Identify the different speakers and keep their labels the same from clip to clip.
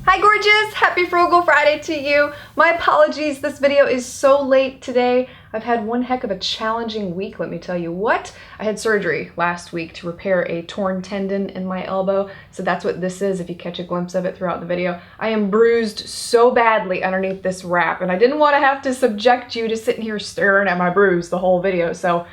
Speaker 1: Hi gorgeous! Happy Frugal Friday to you. My apologies, this video is so late today. I've had one heck of a challenging week, let me tell you what. I had surgery last week to repair a torn tendon in my elbow, so that's what this is if you catch a glimpse of it throughout the video. I am bruised so badly underneath this wrap, and I didn't want to have to subject you to sitting here staring at my bruise the whole video, so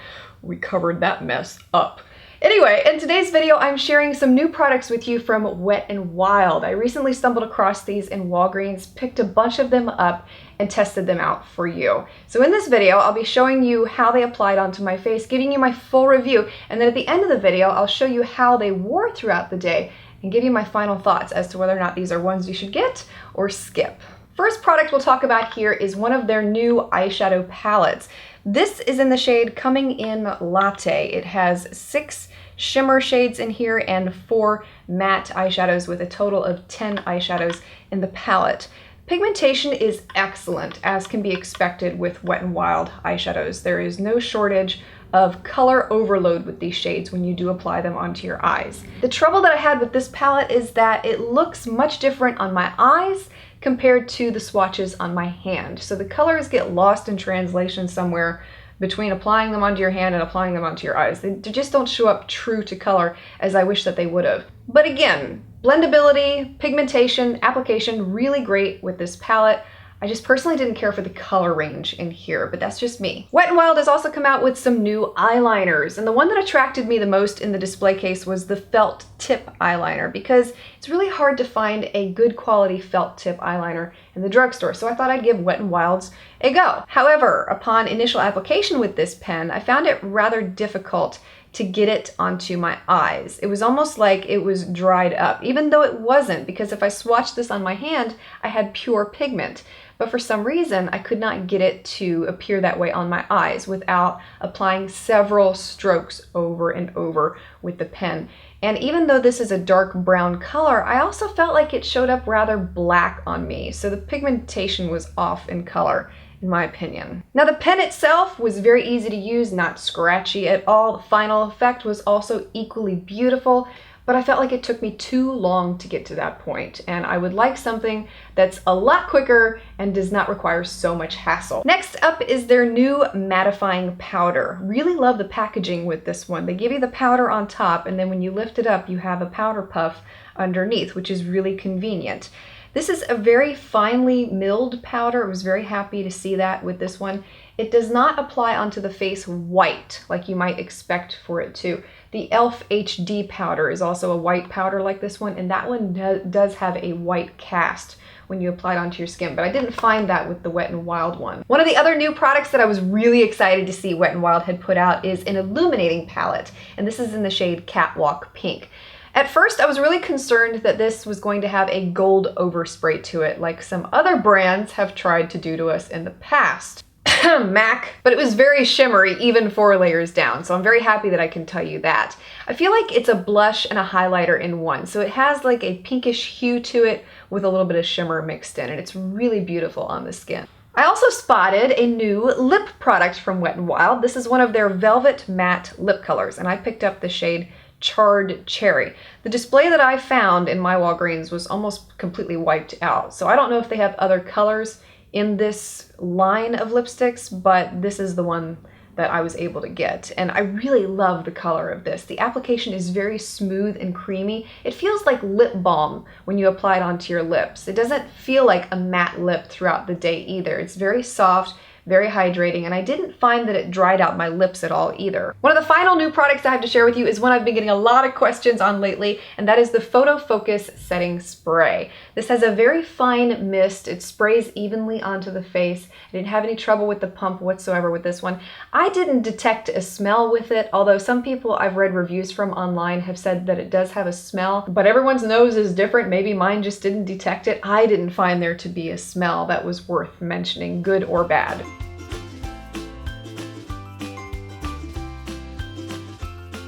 Speaker 1: we covered that mess up. Anyway, in today's video, I'm sharing some new products with you from Wet n Wild. I recently stumbled across these in Walgreens, picked a bunch of them up, and tested them out for you. So in this video, I'll be showing you how they applied onto my face, giving you my full review, and then at the end of the video, I'll show you how they wore throughout the day and give you my final thoughts as to whether or not these are ones you should get or skip. First product we'll talk about here is one of their new eyeshadow palettes. This is in the shade Coming in Latte. It has 6 shimmer shades in here and 4 matte eyeshadows with a total of 10 eyeshadows in the palette. Pigmentation is excellent, as can be expected with Wet n Wild eyeshadows. There is no shortage of color overload with these shades when you do apply them onto your eyes. The trouble that I had with this palette is that it looks much different on my eyes compared to the swatches on my hand. So the colors get lost in translation somewhere between applying them onto your hand and applying them onto your eyes. They just don't show up true to color as I wish that they would have. But again, blendability, pigmentation, application, really great with this palette. I just personally didn't care for the color range in here, but that's just me. Wet n Wild has also come out with some new eyeliners, and the one that attracted me the most in the display case was the felt tip eyeliner, because it's really hard to find a good quality felt tip eyeliner in the drugstore, so I thought I'd give Wet n Wild's a go. However, upon initial application with this pen, I found it rather difficult to get it onto my eyes. It was almost like it was dried up, even though it wasn't, because if I swatched this on my hand, I had pure pigment. But for some reason, I could not get it to appear that way on my eyes without applying several strokes over and over with the pen. And even though this is a dark brown color, I also felt like it showed up rather black on me. So the pigmentation was off in color, in my opinion. Now the pen itself was very easy to use, not scratchy at all. The final effect was also equally beautiful, but I felt like it took me too long to get to that point, and I would like something that's a lot quicker and does not require so much hassle. Next up is their new Mattifying Powder. Really love the packaging with this one. They give you the powder on top, and then when you lift it up, you have a powder puff underneath, which is really convenient. This is a very finely milled powder. I was very happy to see that with this one. It does not apply onto the face white like you might expect for it to. The e.l.f. HD powder is also a white powder like this one, and that one does have a white cast when you apply it onto your skin, but I didn't find that with the Wet n Wild one. One of the other new products that I was really excited to see Wet n Wild had put out is an Illuminating Palette, and this is in the shade Catwalk Pink. At first, I was really concerned that this was going to have a gold overspray to it, like some other brands have tried to do to us in the past. MAC, but it was very shimmery even 4 layers down, so I'm very happy that I can tell you that. I feel like it's a blush and a highlighter in one, so it has like a pinkish hue to it with a little bit of shimmer mixed in, and it's really beautiful on the skin. I also spotted a new lip product from Wet n Wild. This is one of their Velvet Matte lip colors, and I picked up the shade Charred Cherry. The display that I found in my Walgreens was almost completely wiped out, so I don't know if they have other colors in this line of lipsticks, but this is the one that I was able to get, and I really love the color of this. The application is very smooth and creamy. It feels like lip balm when you apply it onto your lips. It doesn't feel like a matte lip throughout the day either. It's very soft, very hydrating, and I didn't find that it dried out my lips at all either. One of the final new products I have to share with you is one I've been getting a lot of questions on lately, and that is the Photofocus Setting Spray. This has a very fine mist. It sprays evenly onto the face. I didn't have any trouble with the pump whatsoever with this one. I didn't detect a smell with it, although some people I've read reviews from online have said that it does have a smell, but everyone's nose is different. Maybe mine just didn't detect it. I didn't find there to be a smell that was worth mentioning, good or bad.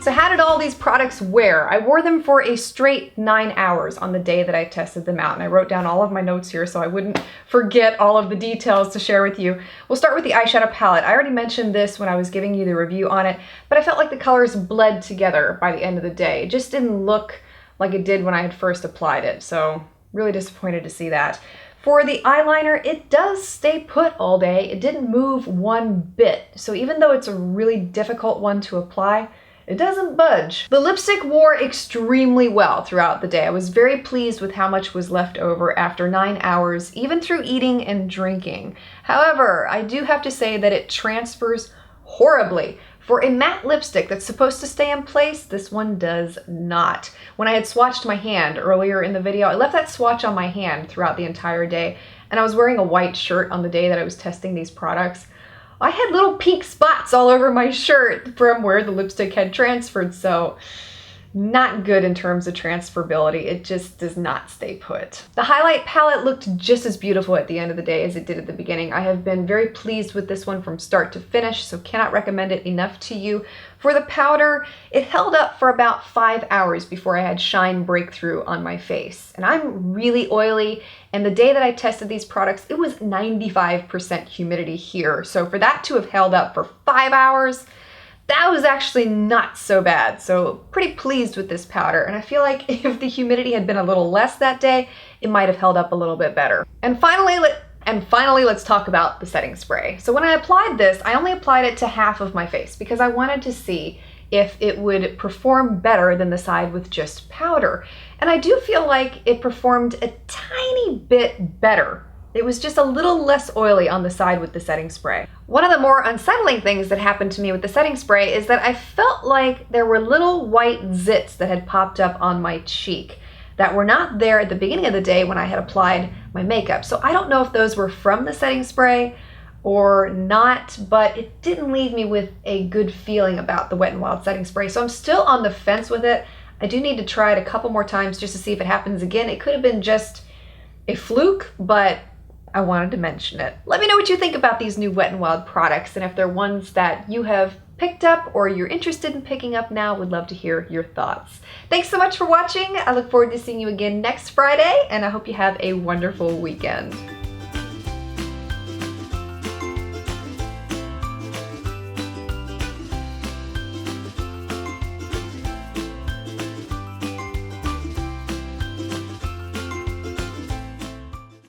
Speaker 1: So how did all these products wear? I wore them for a straight 9 hours on the day that I tested them out, and I wrote down all of my notes here so I wouldn't forget all of the details to share with you. We'll start with the eyeshadow palette. I already mentioned this when I was giving you the review on it, but I felt like the colors bled together by the end of the day. It just didn't look like it did when I had first applied it, so really disappointed to see that. For the eyeliner, it does stay put all day. It didn't move one bit, so even though it's a really difficult one to apply, it doesn't budge. The lipstick wore extremely well throughout the day. I was very pleased with how much was left over after 9 hours, even through eating and drinking. However, I do have to say that it transfers horribly. For a matte lipstick that's supposed to stay in place, this one does not. When I had swatched my hand earlier in the video, I left that swatch on my hand throughout the entire day, and I was wearing a white shirt on the day that I was testing these products. I had little pink spots all over my shirt from where the lipstick had transferred, so not good in terms of transferability. It just does not stay put. The highlight palette looked just as beautiful at the end of the day as it did at the beginning. I have been very pleased with this one from start to finish, so cannot recommend it enough to you. For the powder, it held up for about 5 hours before I had shine breakthrough on my face. And I'm really oily, and the day that I tested these products, it was 95% humidity here. So for that to have held up for 5 hours, that was actually not so bad. So pretty pleased with this powder, and I feel like if the humidity had been a little less that day, it might have held up a little bit better. And finally, let's talk about the setting spray. So when I applied this, I only applied it to half of my face because I wanted to see if it would perform better than the side with just powder. And I do feel like it performed a tiny bit better. It was just a little less oily on the side with the setting spray. One of the more unsettling things that happened to me with the setting spray is that I felt like there were little white zits that had popped up on my cheek that were not there at the beginning of the day when I had applied my makeup. So I don't know if those were from the setting spray or not, but it didn't leave me with a good feeling about the Wet n Wild setting spray. So I'm still on the fence with it. I do need to try it a couple more times just to see if it happens again. It could have been just a fluke, but I wanted to mention it. Let me know what you think about these new Wet n Wild products, and if they're ones that you have picked up or you're interested in picking up now. Would love to hear your thoughts. Thanks so much for watching. I look forward to seeing you again next Friday, and I hope you have a wonderful weekend.